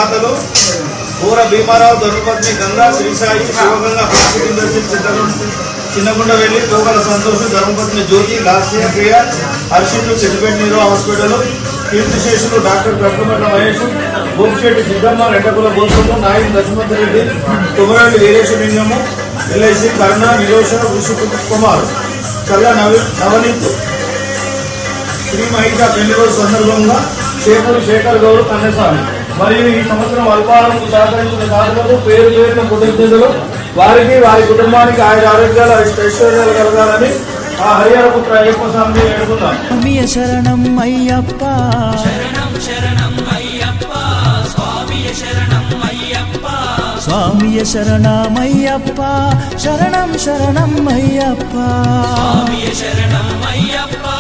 నిర్మాతలు పూర భీమారావు, ధర్మపత్ని గంగా, శ్రీసాయి, శివగంగా, హాస్పిటల్ చిన్నగుండవెల్లి, పోగల సంతోష్, ధర్మపత్ని జ్యోతి, లాస్య ప్రియ, హర్షిత్, సిద్దిపేట నీరు హాస్పిటల్, కీర్తిశేషులు డాక్టర్ కట్టుమట్ల మహేష్, భూమిశెట్టి సిద్ధమ్మ, రెడ్డకుల భూసము, నాయన్ దశమతి రెడ్డి, కుమరల్లి వీరేశలింగము, ఎల్ఐసి కరుణ, నిరోషణ, ఋషి కుమార్, చల్ల నవనీత్, శ్రీ మహిళ పెళ్లి రోజు సందర్భంగా చేపూరు శేఖర్ గౌడ్ కన్నస్వామి మరియు ఈ సంవత్సరం అల్పాహారంకు సహకరించిన దాతలకు పేరు పేరున కృతజ్ఞతలు. వారికి వారి కుటుంబానికి ఆయన ఆరోగ్యాలు ఐశ్వర్యాలు కలగాలని ఆ హరిహర పుత్ర అయ్యప్ప స్వామిని వేడుకుందాం. శరణం అయ్యప్ప, స్వామియ శరణమయ్యప్ప, శరణం శరణం అయ్యప్ప, శరణం అయ్యప్ప.